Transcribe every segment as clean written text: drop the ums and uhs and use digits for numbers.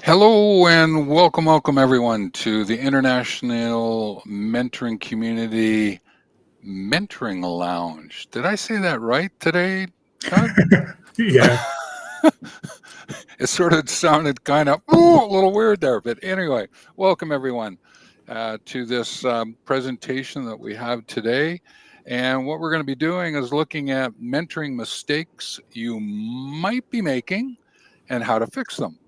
Hello and welcome everyone to the International Mentoring Community Mentoring Lounge. Did I say that right today, Doug? Yeah. It sort of sounded kind of a little weird there, but anyway, welcome everyone to this presentation that we have today. And what we're going to be doing is looking at mentoring mistakes you might be making and how to fix them.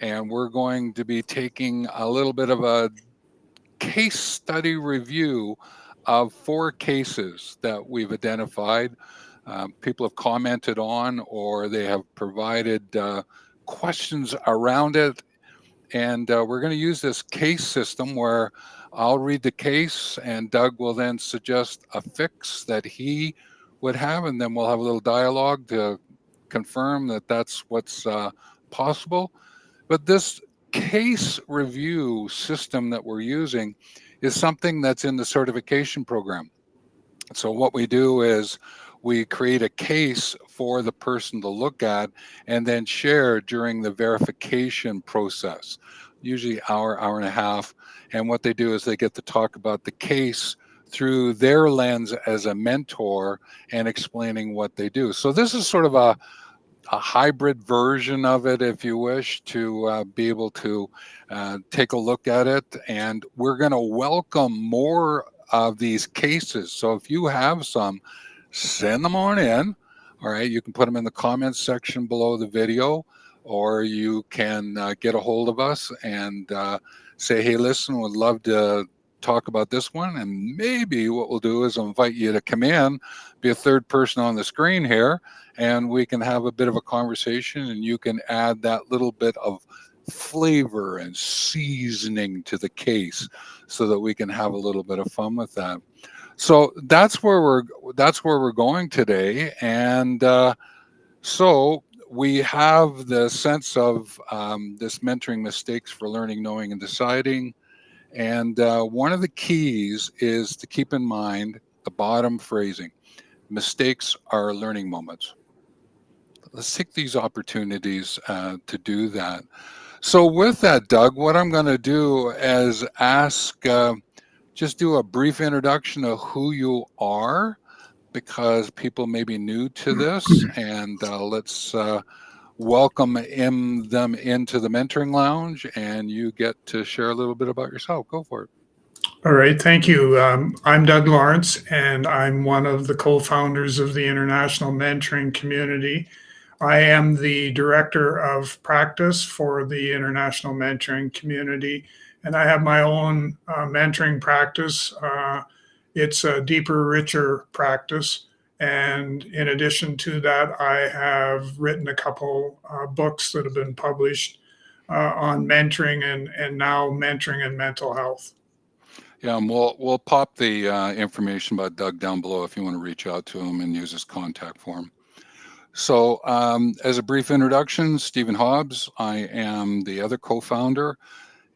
And we're going to be taking a little bit of a case study review of 4 cases that we've identified. People have commented on or they have provided questions around it. And we're going to use this case system where I'll read the case and Doug will then suggest a fix that he would have. And then we'll have a little dialogue to confirm that that's what's possible. But this case review system that we're using is something that's in the certification program. So what we do is we create a case for the person to look at and then share during the verification process, usually hour and a half. And what they do is they get to talk about the case through their lens as a mentor and explaining what they do. So this is sort of a hybrid version of it, if you wish, to be able to take a look at it. And we're going to welcome more of these cases. So if you have some, send them on in. All right. You can put them in the comments section below the video, or you can get a hold of us and say, hey, listen, would love to talk about this one. And maybe what we'll do is invite you to come in, be a third person on the screen here, and we can have a bit of a conversation and you can add that little bit of flavor and seasoning to the case so that we can have a little bit of fun with that. So that's where we're going today. And so we have the sense of this mentoring mistakes for learning, knowing, and deciding. And one of the keys is to keep in mind the bottom phrasing. Mistakes are learning moments. Let's take these opportunities to do that. So with that, Doug, what I'm going to do is just do a brief introduction of who you are, because people may be new to this, and let's welcome them into the mentoring lounge, and you get to share a little bit about yourself. Go for it. All right. Thank you. I'm Doug Lawrence, and I'm one of the co founders of the International Mentoring Community. I am the director of practice for the International Mentoring Community, and I have my own mentoring practice. It's a deeper, richer practice. And in addition to that, I have written a couple books that have been published on mentoring and now mentoring and mental health. Yeah, and we'll pop the information about Doug down below if you want to reach out to him and use his contact form. So, as a brief introduction, Stephen Hobbs. I am the other co-founder,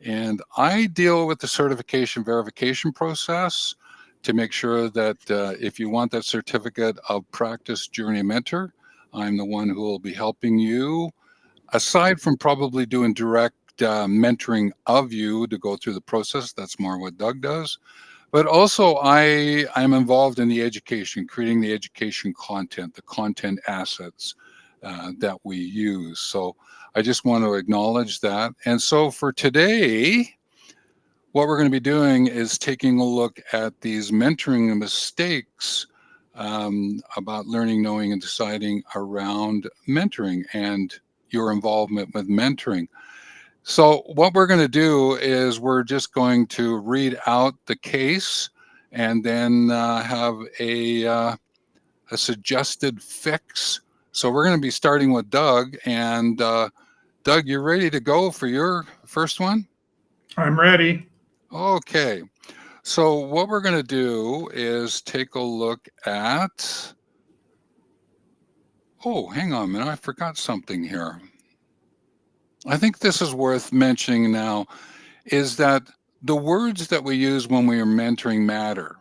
and I deal with the certification verification process to make sure that if you want that certificate of practice journey mentor, I'm the one who will be helping you, aside from probably doing direct mentoring of you to go through the process. That's more what Doug does. But also I'm involved in the education, creating the education content, the content assets that we use. So I just want to acknowledge that. And so for today, what we're going to be doing is taking a look at these mentoring mistakes about learning, knowing, and deciding around mentoring and your involvement with mentoring. So what we're going to do is we're just going to read out the case and then have a suggested fix. So we're going to be starting with Doug. And Doug, you ready to go for your first one? I'm ready. Okay. So what we're going to do is take a look at... Oh, hang on a minute. I forgot something here. I think this is worth mentioning now, is that the words that we use when we are mentoring matter.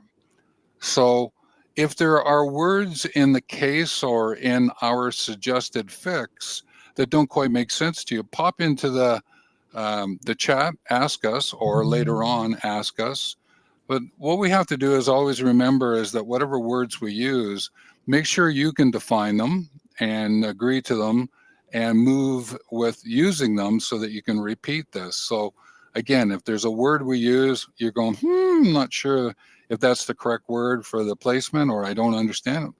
So if there are words in the case or in our suggested fix that don't quite make sense to you, pop into the the chat, ask us, or later on, ask us. But what we have to do is always remember is that whatever words we use, make sure you can define them and agree to them and move with using them so that you can repeat this. So again, if there's a word we use, you're going, I'm not sure if that's the correct word for the placement, or I don't understand it.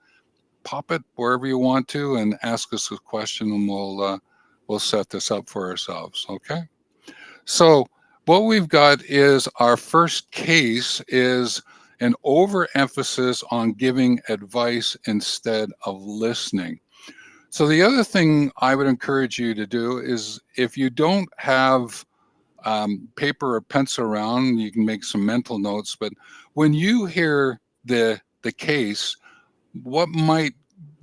Pop it wherever you want to and ask us a question, and we'll set this up for ourselves. Okay. So what we've got is our first case is an overemphasis on giving advice instead of listening. So the other thing I would encourage you to do is, if you don't have paper or pencil around, you can make some mental notes. But when you hear the case, what might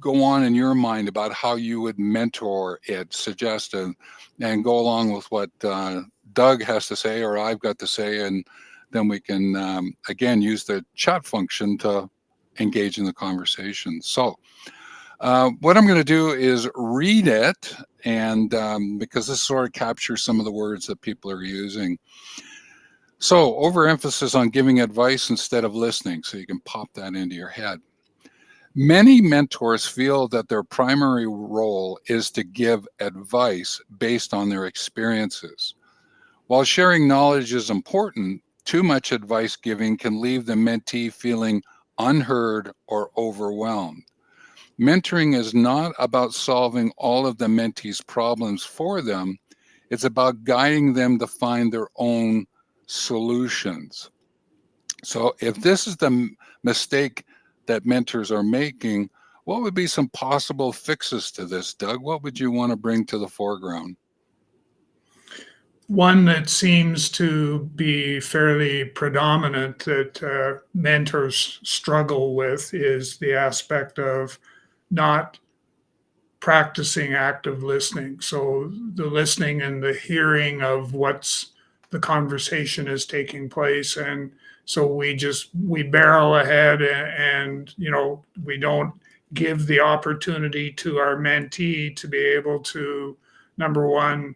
go on in your mind about how you would mentor it, suggest it, and go along with what Doug has to say or I've got to say, and then we can again use the chat function to engage in the conversation. So what I'm going to do is read it, and because this sort of captures some of the words that people are using. So overemphasis on giving advice instead of listening, so you can pop that into your head. Many mentors feel that their primary role is to give advice based on their experiences. While sharing knowledge is important, too much advice giving can leave the mentee feeling unheard or overwhelmed. Mentoring is not about solving all of the mentee's problems for them. It's about guiding them to find their own solutions. So if this is the mistake that mentors are making, what would be some possible fixes to this, Doug? What would you want to bring to the foreground? One that seems to be fairly predominant that mentors struggle with is the aspect of not practicing active listening. So the listening and the hearing of what's the conversation is taking place. And so we barrel ahead and we don't give the opportunity to our mentee to be able to, number one,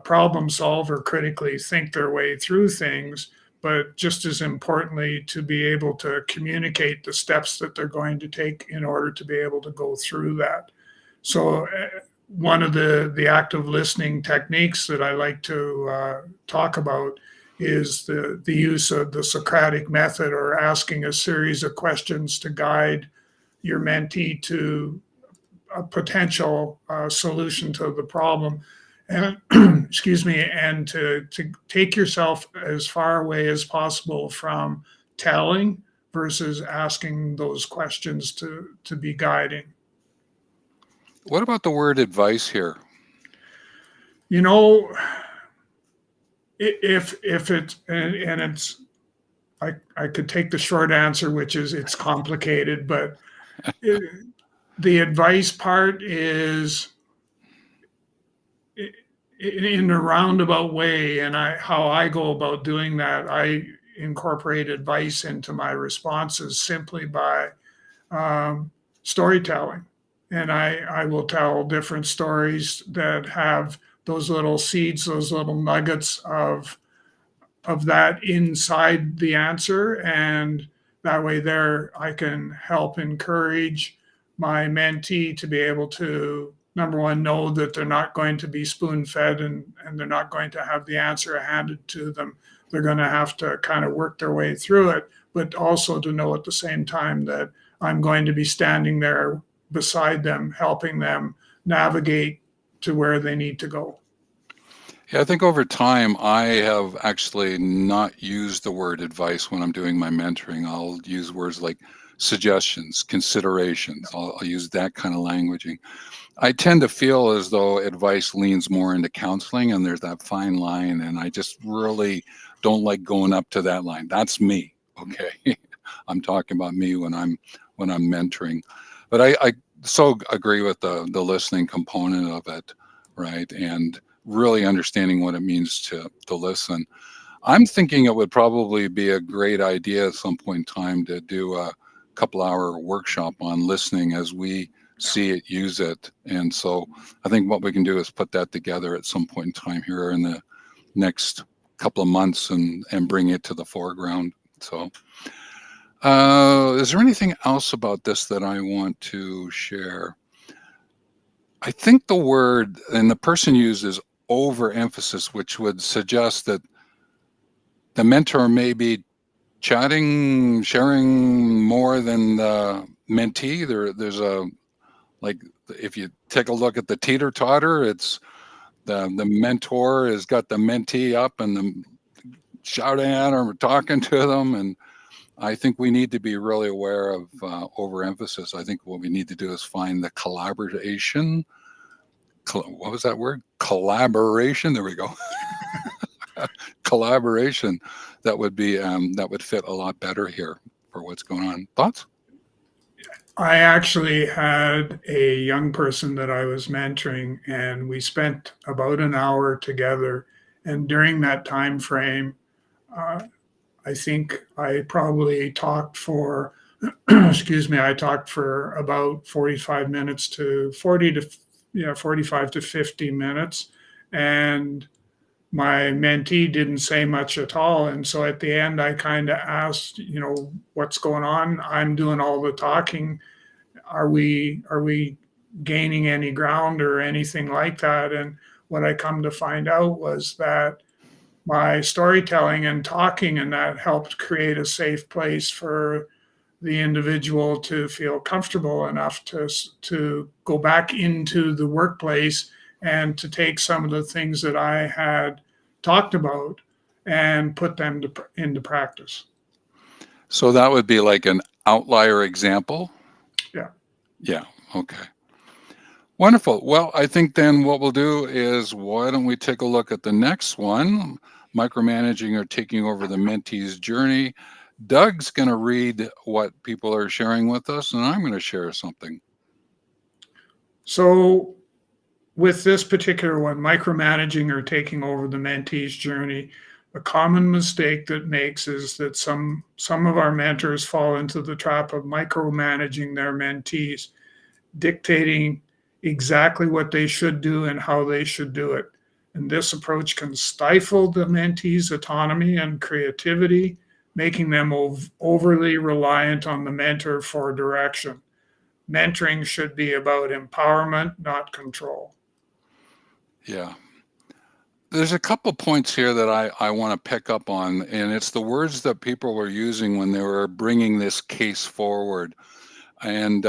problem solve or critically think their way through things, but just as importantly, to be able to communicate the steps that they're going to take in order to be able to go through that. So, one of the active listening techniques that I like to talk about is the use of the Socratic method, or asking a series of questions to guide your mentee to a potential solution to the problem. And excuse me, and to take yourself as far away as possible from telling versus asking those questions to be guiding. What about the word advice here? You know, if it's and it's I could take the short answer, which is it's complicated, but it, the advice part is in a roundabout way, and how I go about doing that, I incorporate advice into my responses simply by storytelling. And I will tell different stories that have those little seeds, those little nuggets of that inside the answer. And that way there I can help encourage my mentee to be able to, number one, know that they're not going to be spoon fed, and they're not going to have the answer handed to them. They're going to have to kind of work their way through it, but also to know at the same time that I'm going to be standing there beside them, helping them navigate to where they need to go. Yeah, I think over time, I have actually not used the word advice when I'm doing my mentoring. I'll use words like suggestions, considerations. I'll use that kind of languaging. I tend to feel as though advice leans more into counseling, and there's that fine line, and I just really don't like going up to that line. That's me, okay? I'm talking about me when I'm mentoring. But I so agree with the listening component of it, right? And really understanding what it means to listen. I'm thinking it would probably be a great idea at some point in time to do a couple-hour workshop on listening as we see it, use it. And so I think what we can do is put that together at some point in time here in the next couple of months and bring it to the foreground. So is there anything else about this that I want to share? I think the word, and the person uses overemphasis, which would suggest that the mentor may be chatting, sharing more than the mentee. There's a, like, if you take a look at the teeter-totter, it's the mentor has got the mentee up and the shouting at them, talking to them. And I think we need to be really aware of overemphasis. I think what we need to do is find the collaboration. What was that word? Collaboration. There we go. Collaboration that would be that would fit a lot better here for what's going on. Thoughts? I actually had a young person that I was mentoring, and we spent about an hour together. And during that time frame, I think I probably talked for, excuse me, I talked for about 45 minutes to 45 to 50 minutes. And my mentee didn't say much at all. And so at the end, I kind of asked, what's going on? I'm doing all the talking. Are we gaining any ground or anything like that? And what I come to find out was that my storytelling and talking and that helped create a safe place for the individual to feel comfortable enough to go back into the workplace and to take some of the things that I had talked about and put them into practice. So that would be like an outlier example? Yeah. Yeah. Okay. Wonderful. Well, I think then what we'll do is, why don't we take a look at the next one, micromanaging or taking over the mentee's journey. Doug's going to read what people are sharing with us, and I'm going to share something. So with this particular one, micromanaging or taking over the mentee's journey, a common mistake that makes is that some of our mentors fall into the trap of micromanaging their mentees, dictating exactly what they should do and how they should do it. And this approach can stifle the mentee's autonomy and creativity, making them overly reliant on the mentor for direction. Mentoring should be about empowerment, not control. Yeah. There's a couple points here that I want to pick up on, and it's the words that people were using when they were bringing this case forward. And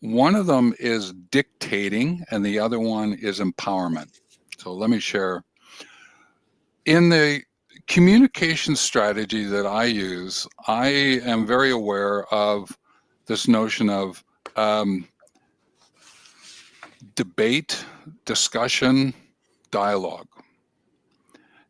one of them is dictating, and the other one is empowerment. So let me share. In the communication strategy that I use, I am very aware of this notion of debate, discussion, dialogue.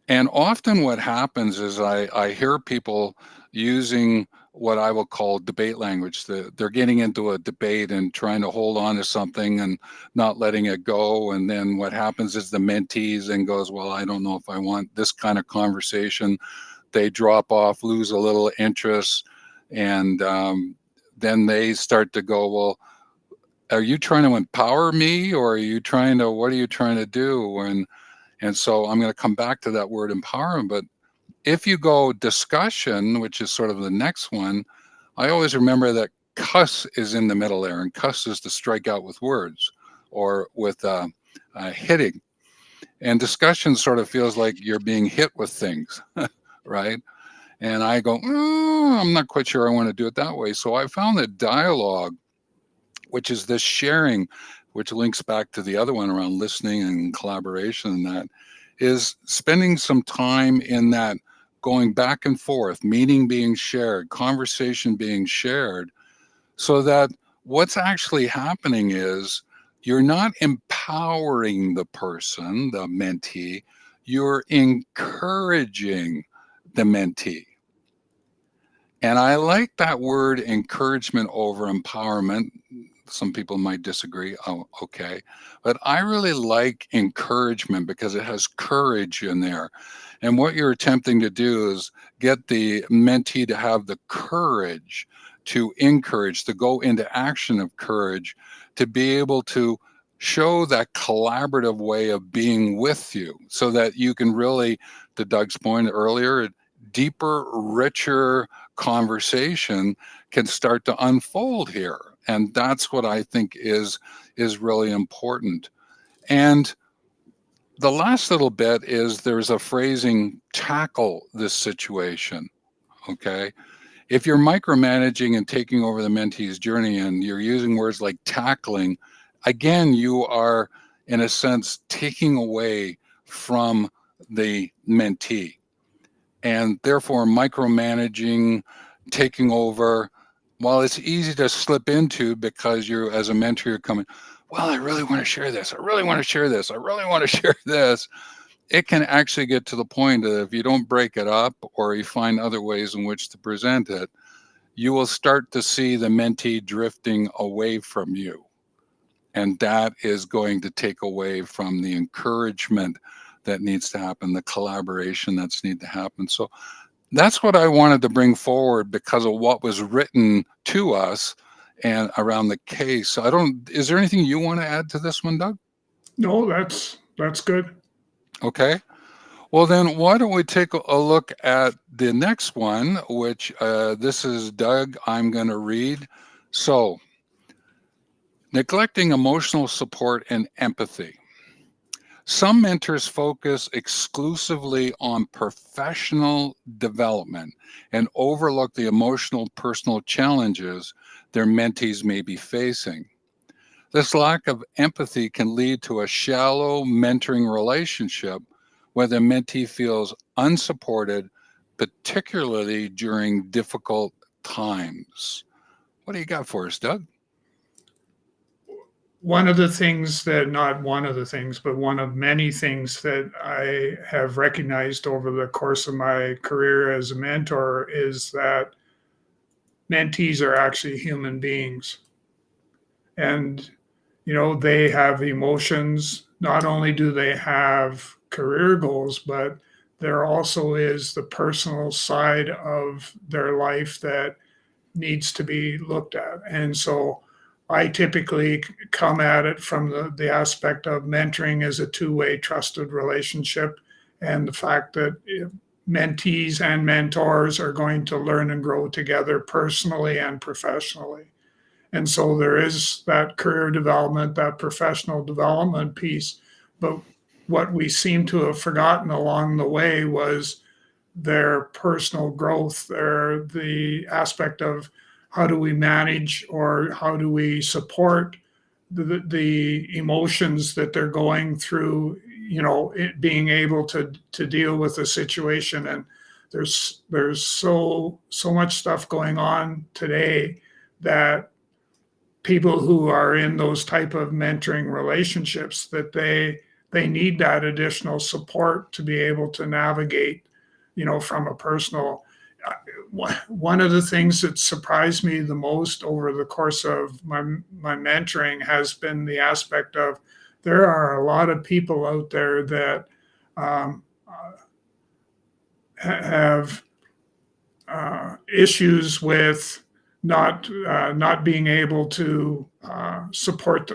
And often what happens is I hear people using what I will call debate language. They're getting into a debate and trying to hold on to something and not letting it go. And then what happens is the mentees then goes, well, I don't know if I want this kind of conversation. They drop off, lose a little interest. And then they start to go, well, are you trying to empower me, or are you trying to, what are you trying to do? And so I'm going to come back to that word empowerment. But if you go discussion, which is sort of the next one, I always remember that cuss is in the middle there, and cuss is to strike out with words or with hitting. And discussion sort of feels like you're being hit with things, right? And I go, I'm not quite sure I want to do it that way. So I found that dialogue, which is this sharing, which links back to the other one around listening and collaboration, and that is spending some time in that, going back and forth, meaning being shared, conversation being shared, so that what's actually happening is you're not empowering the person, the mentee, you're encouraging the mentee. And I like that word encouragement over empowerment. Some people might disagree. Oh, okay. But I really like encouragement because it has courage in there. And what you're attempting to do is get the mentee to have the courage to encourage, to go into action of courage, to be able to show that collaborative way of being with you so that you can really, to Doug's point earlier, deeper, richer conversation can start to unfold here. And that's what I think is really important. And the last little bit is there's a phrasing, tackle this situation. Okay. If you're micromanaging and taking over the mentee's journey and you're using words like tackling, again, you are, in a sense, taking away from the mentee. And therefore, micromanaging, taking over, while it's easy to slip into because you're, as a mentor, you're coming, well, I really want to share this. I really want to share this. I really want to share this. It can actually get to the point that if you don't break it up or you find other ways in which to present it, you will start to see the mentee drifting away from you. And that is going to take away from the encouragement that needs to happen, the collaboration that's need to happen. So that's what I wanted to bring forward because of what was written to us and around the case. Is there anything you want to add to this one, Doug? No, that's good. Okay. Well, then why don't we take a look at the next one, which this is Doug. I'm going to read. So, neglecting emotional support and empathy. Some mentors focus exclusively on professional development and overlook the emotional, personal challenges their mentees may be facing. This lack of empathy can lead to a shallow mentoring relationship where the mentee feels unsupported, particularly during difficult times. What do you got for us, Doug? One of the things that, not one of the things, but one of many things that I have recognized over the course of my career as a mentor is that mentees are actually human beings. And, they have emotions. Not only do they have career goals, but there also is the personal side of their life that needs to be looked at. And so I typically come at it from the aspect of mentoring as a two-way trusted relationship, and the fact that mentees and mentors are going to learn and grow together personally and professionally. And so there is that career development, that professional development piece. But what we seem to have forgotten along the way was their personal growth, the aspect of how do we manage or how do we support the emotions that they're going through, being able to deal with the situation. And there's so much stuff going on today that people who are in those type of mentoring relationships, that they need that additional support to be able to navigate, from a personal. One of the things that surprised me the most over the course of my mentoring has been the aspect of there are a lot of people out there that have issues with not being able to support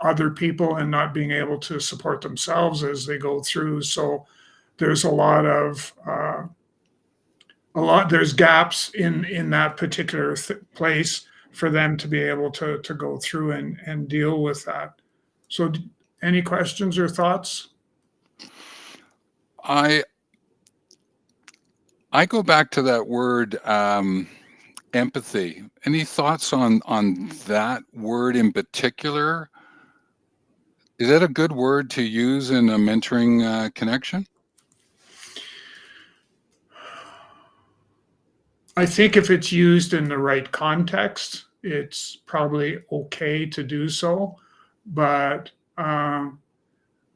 other people and not being able to support themselves as they go through. So there's there's gaps in that particular place for them to be able to go through and deal with that. So any questions or thoughts? I go back to that word empathy. Any thoughts on that word in particular? Is that a good word to use in a mentoring connection? I think if it's used in the right context, it's probably okay to do so. But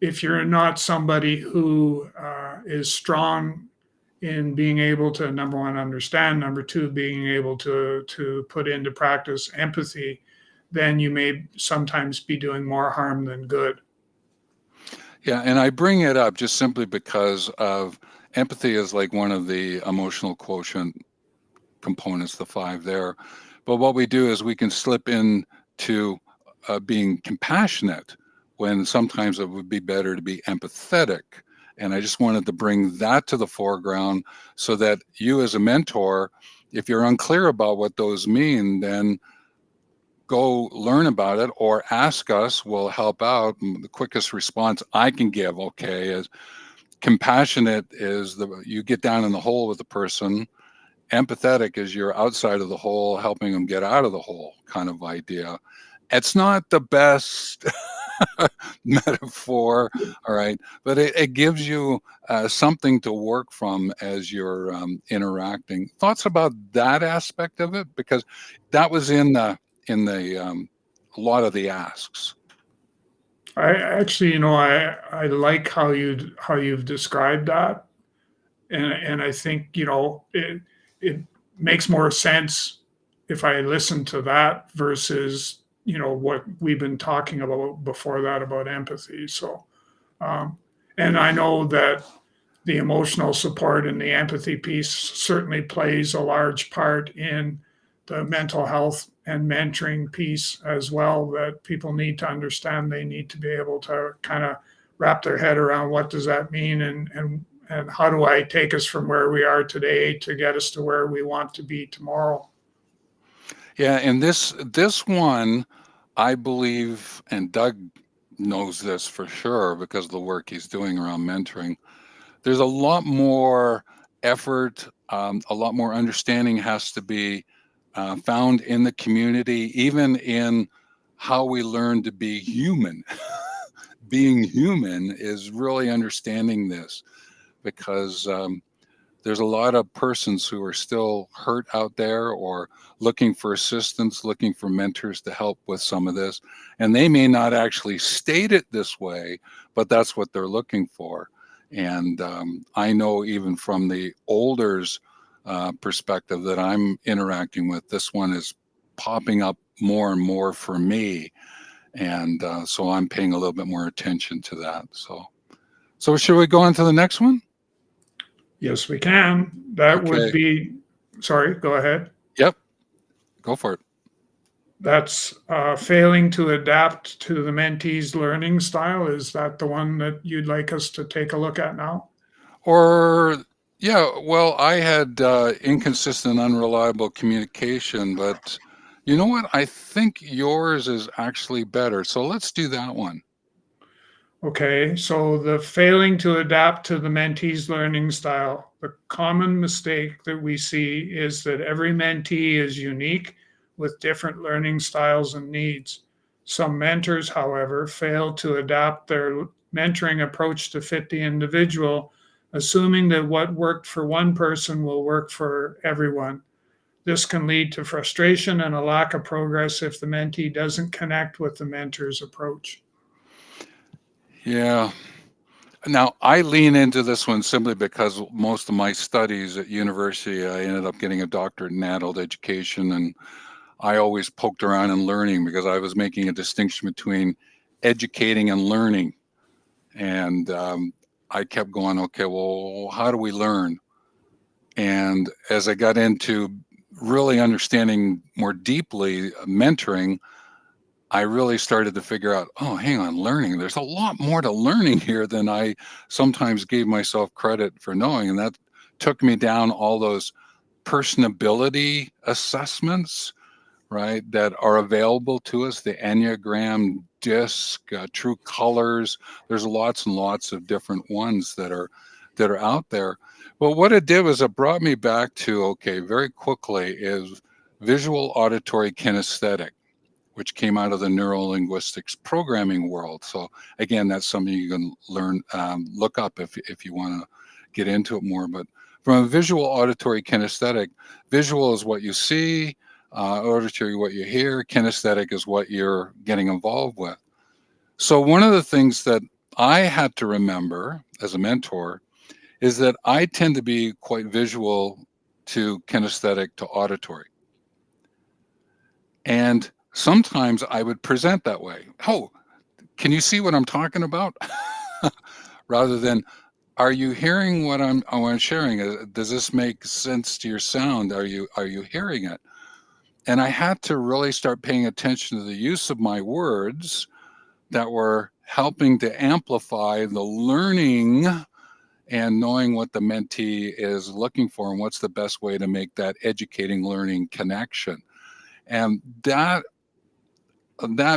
if you're not somebody who is strong in being able to, number one, understand, number two, being able to put into practice empathy, then you may sometimes be doing more harm than good. Yeah, and I bring it up just simply because of empathy is like one of the emotional quotient components, the 5 there. But what we do is we can slip into being compassionate when sometimes it would be better to be empathetic. And I just wanted to bring that to the foreground so that you as a mentor, if you're unclear about what those mean, then go learn about it or ask us. We'll help out. And the quickest response I can give, okay, is compassionate is you get down in the hole with the person. Empathetic is you're outside of the hole, helping them get out of the hole kind of idea. It's not the best metaphor, all right, but it gives you something to work from as you're interacting. Thoughts about that aspect of it, because that was in the a lot of the asks. I actually, I like how you've described that, and I think it makes more sense if I listen to that versus what we've been talking about before that about empathy. So, um, and I know that the emotional support and the empathy piece certainly plays a large part in the mental health and mentoring piece as well, that people need to understand. They need to be able to kind of wrap their head around what does that mean, and how do I take us from where we are today to get us to where we want to be tomorrow. Yeah, and this one, I believe, and Doug knows this for sure because of the work he's doing around mentoring. There's a lot more effort, a lot more understanding has to be found in the community, even in how we learn to be human. Being human is really understanding this because there's a lot of persons who are still hurt out there or looking for assistance, looking for mentors to help with some of this. And they may not actually state it this way, but that's what they're looking for. And I know even from the older's perspective that I'm interacting with, this one is popping up more and more for me. And so I'm paying a little bit more attention to that. So should we go on to the next one? Yes, we can. That would Okay. be, sorry, go ahead. Yep. Go for it. That's failing to adapt to the mentee's learning style. Is that the one that you'd like us to take a look at now? Or, yeah, well, I had inconsistent, unreliable communication, but you know what? I think yours is actually better. So let's do that one. Okay, so the failing to adapt to the mentee's learning style. The common mistake that we see is that every mentee is unique with different learning styles and needs. Some mentors, however, fail to adapt their mentoring approach to fit the individual, assuming that what worked for one person will work for everyone. This can lead to frustration and a lack of progress if the mentee doesn't connect with the mentor's approach. Yeah. Now, I lean into this one simply because most of my studies at university, I ended up getting a doctorate in adult education, and I always poked around in learning because I was making a distinction between educating and learning. And I kept going, okay, well, how do we learn? And as I got into really understanding more deeply mentoring, I really started to figure out, oh, hang on, learning. There's a lot more to learning here than I sometimes gave myself credit for knowing. And that took me down all those personability assessments, right, that are available to us, the Enneagram, DISC, True Colors. There's lots and lots of different ones that are out there. Well, what it did was it brought me back to, okay, very quickly, is visual auditory kinesthetic, which came out of the neurolinguistics programming world. So again, that's something you can learn, look up if you want to get into it more. But from a visual auditory kinesthetic, visual is what you see, auditory what you hear, kinesthetic is what you're getting involved with. So one of the things that I had to remember as a mentor is that I tend to be quite visual to kinesthetic to auditory. And sometimes I would present that way. Oh, can you see what I'm talking about? Rather than, are you hearing what I'm sharing? Does this make sense to your sound? Are you hearing it? And I had to really start paying attention to the use of my words that were helping to amplify the learning and knowing what the mentee is looking for and what's the best way to make that educating learning connection. And that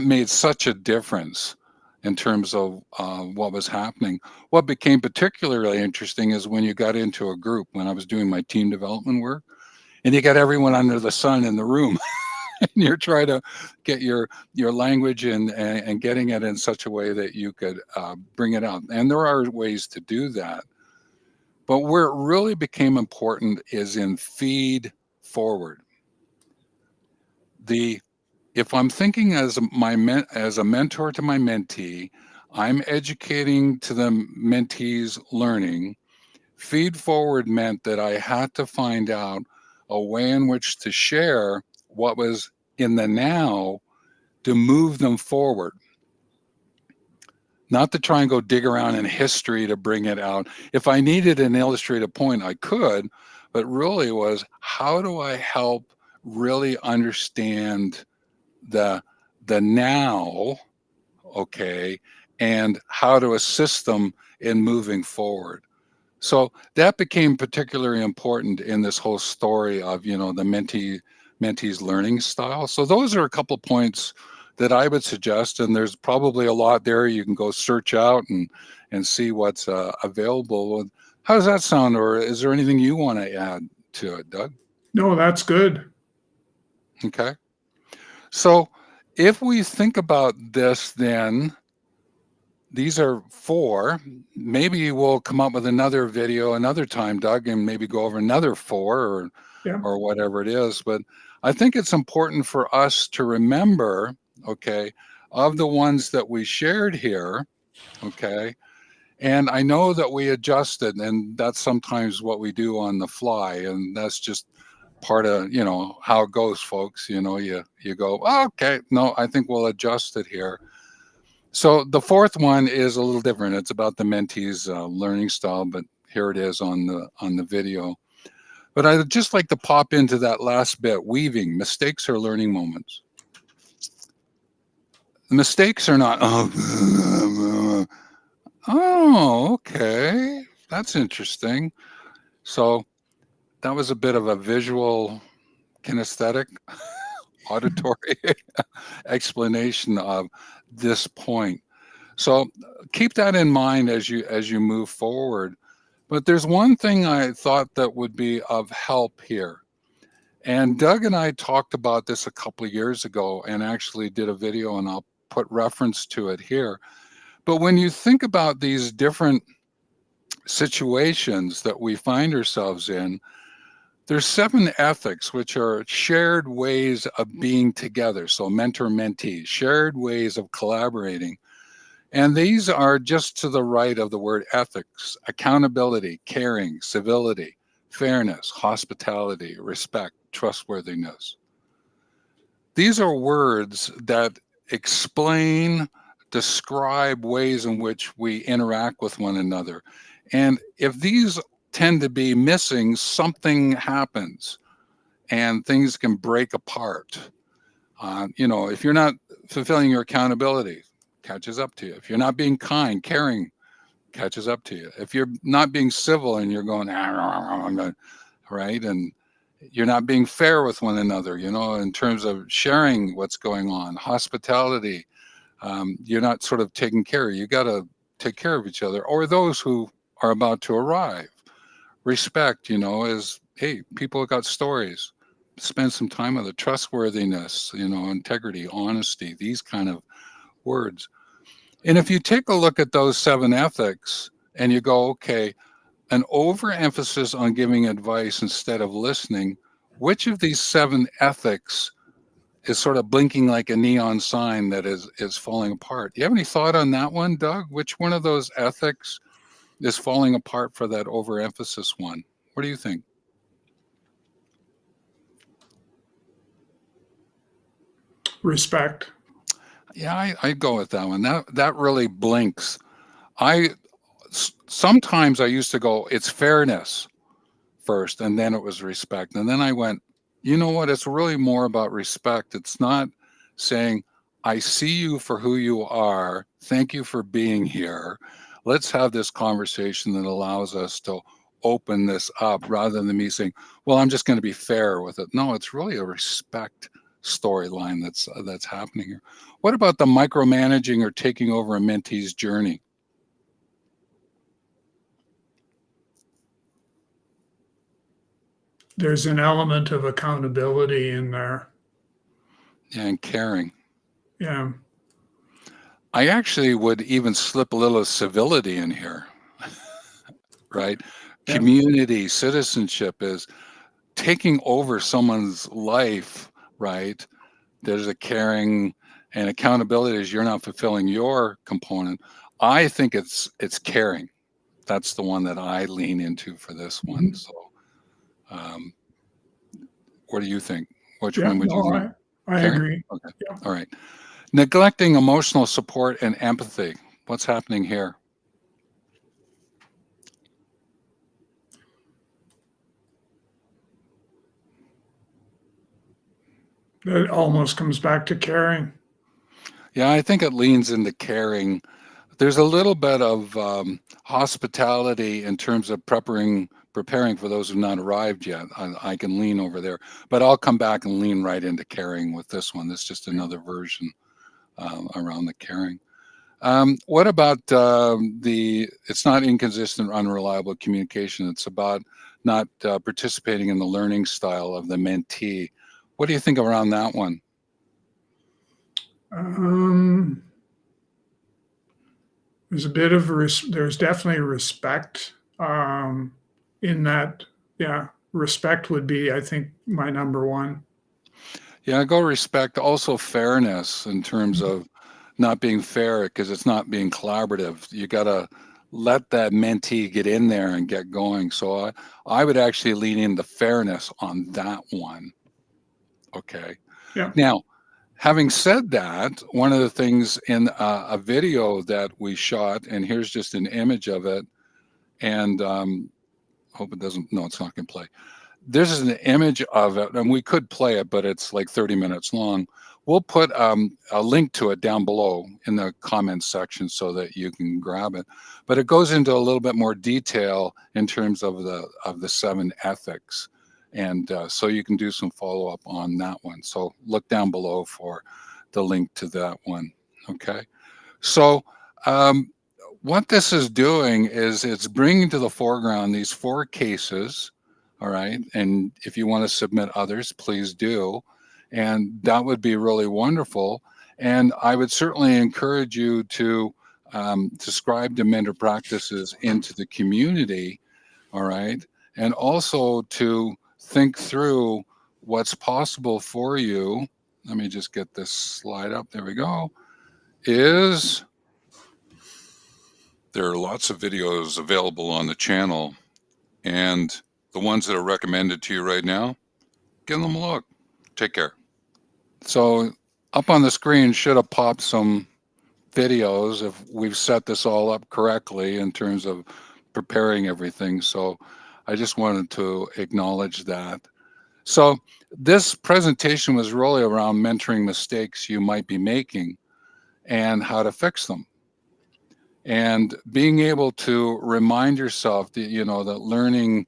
made such a difference in terms of what was happening. What became particularly interesting is when you got into a group, when I was doing my team development work, and you got everyone under the sun in the room. And you're trying to get your language and getting it in such a way that you could bring it out. And there are ways to do that. But where it really became important is in feed forward. If I'm thinking as a mentor to my mentee, I'm educating to the mentee's learning. Feed forward meant that I had to find out a way in which to share what was in the now to move them forward. Not to try and go dig around in history to bring it out. If I needed an illustrative point, I could, but really was, how do I help really understand the now, okay, and how to assist them in moving forward. So that became particularly important in this whole story of, the mentee's learning style. So those are a couple of points that I would suggest, and there's probably a lot there you can go search out and see what's available. How does that sound, or is there anything you want to add to it, Doug? No, that's good. Okay. So if we think about this, then these are 4. Maybe we'll come up with another video another time, Doug, and maybe go over another 4 or whatever it is. But I think it's important for us to remember, okay, of the ones that we shared here, okay, and I know that we adjusted, and that's sometimes what we do on the fly, and that's just part of how it goes, folks. You go, oh, okay, no, I think we'll adjust it here. So the 4th one is a little different. It's about the mentee's learning style, but here it is on the video. But I'd just like to pop into that last bit: weaving. Mistakes are learning moments. The mistakes are not, oh, okay, that's interesting. So that was a bit of a visual, kinesthetic, auditory explanation of this point. So keep that in mind as you move forward. But there's one thing I thought that would be of help here. And Doug and I talked about this a couple of years ago and actually did a video, and I'll put reference to it here. But when you think about these different situations that we find ourselves in, there's 7 ethics, which are shared ways of being together. So mentor-mentee, shared ways of collaborating. And these are just to the right of the word ethics: accountability, caring, civility, fairness, hospitality, respect, trustworthiness. These are words that explain, describe ways in which we interact with one another. And if these tend to be missing, something happens and things can break apart. If you're not fulfilling your accountability, catches up to you. If you're not being kind, caring, catches up to you. If you're not being civil and you're going, right, and you're not being fair with one another, in terms of sharing what's going on, hospitality, you're not sort of taking care. You got to take care of each other or those who are about to arrive. Respect, is, hey, people have got stories. Spend some time with it. Trustworthiness, integrity, honesty, these kind of words. And if you take a look at those 7 ethics and you go, okay, an overemphasis on giving advice instead of listening, which of these 7 ethics is sort of blinking like a neon sign that is falling apart? Do you have any thought on that one, Doug? Which one of those ethics is falling apart for that overemphasis one? What do you think? Respect. Yeah, I'd go with that one. That really blinks. Sometimes I used to go, it's fairness first, and then it was respect. And then I went, you know what? It's really more about respect. It's not saying, I see you for who you are. Thank you for being here. Let's have this conversation that allows us to open this up rather than me saying, well, I'm just going to be fair with it. No, it's really a respect storyline that's happening here. What about the micromanaging or taking over a mentee's journey? There's an element of accountability in there. And caring. Yeah. I actually would even slip a little civility in here, right? Yeah. Community citizenship is taking over someone's life, right? There's a caring and accountability as you're not fulfilling your component. I think it's caring. That's the one that I lean into for this one. Mhm. So, what do you think? Which Yeah. one would you No, lean? I Caring? agree. Okay. Yeah. All right. Neglecting emotional support and empathy. What's happening here? That almost comes back to caring. Yeah, I think it leans into caring. There's a little bit of hospitality in terms of preparing for those who've not arrived yet. I can lean over there, but I'll come back and lean right into caring with this one. This is just another version around the caring. What about it's not inconsistent, unreliable communication. It's about not participating in the learning style of the mentee. What do you think around that one? There's a bit of there's definitely respect in that. Yeah, respect would be, I think, my number one. Yeah, go respect. Also fairness in terms of not being fair because it's not being collaborative. You got to let that mentee get in there and get going. So I would actually lean into fairness on that one. Okay. Yeah. Now, having said that, one of the things in a video that we shot, and here's just an image of it, and hope it doesn't, no, it's not going to play. This is an image of it, and we could play it, but it's like 30 minutes long. We'll put a link to it down below in the comments section so that you can grab it. But it goes into a little bit more detail in terms of the 7 ethics. And so you can do some follow-up on that one. So look down below for the link to that one. Okay. So what this is doing is it's bringing to the foreground these 4 cases. All right. And if you want to submit others, please do. And that would be really wonderful. And I would certainly encourage you to subscribe to mentor practices into the community. All right. And also to think through what's possible for you. Let me just get this slide up. There we go. There are lots of videos available on the channel, and the ones that are recommended to you right now, give them a look. Take care. So up on the screen should have popped some videos if we've set this all up correctly in terms of preparing everything. So I just wanted to acknowledge that. So this presentation was really around mentoring mistakes you might be making and how to fix them. And being able to remind yourself that, that learning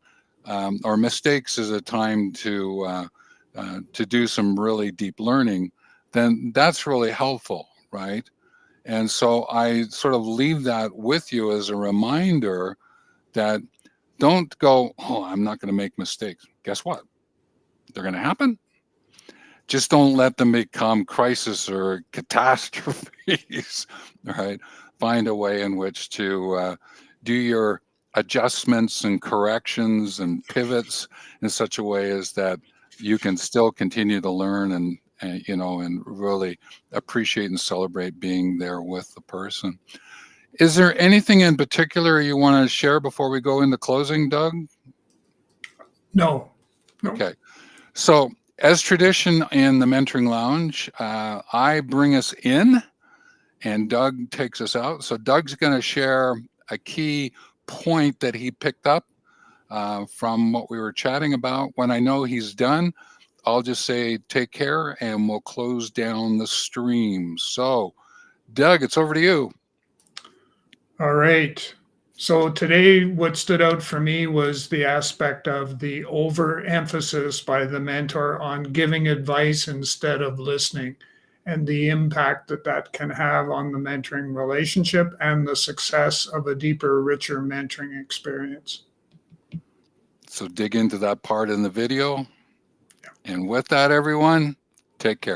or mistakes is a time to do some really deep learning, then that's really helpful, right? And so I sort of leave that with you as a reminder that don't go, oh, I'm not going to make mistakes. Guess what? They're going to happen. Just don't let them become crisis or catastrophes, right? Find a way in which to do your adjustments and corrections and pivots in such a way as that you can still continue to learn and really appreciate and celebrate being there with the person. Is there anything in particular you want to share before we go into closing, Doug? No. Okay. So as tradition in the Mentoring Lounge, I bring us in and Doug takes us out. So Doug's going to share a key point that he picked up from what we were chatting about. When I know he's done, I'll just say take care, and we'll close down the stream. So, Doug, it's over to you. All right. So today, what stood out for me was the aspect of the overemphasis by the mentor on giving advice instead of listening, and the impact that that can have on the mentoring relationship and the success of a deeper, richer mentoring experience. So dig into that part in the video. And with that, everyone, take care.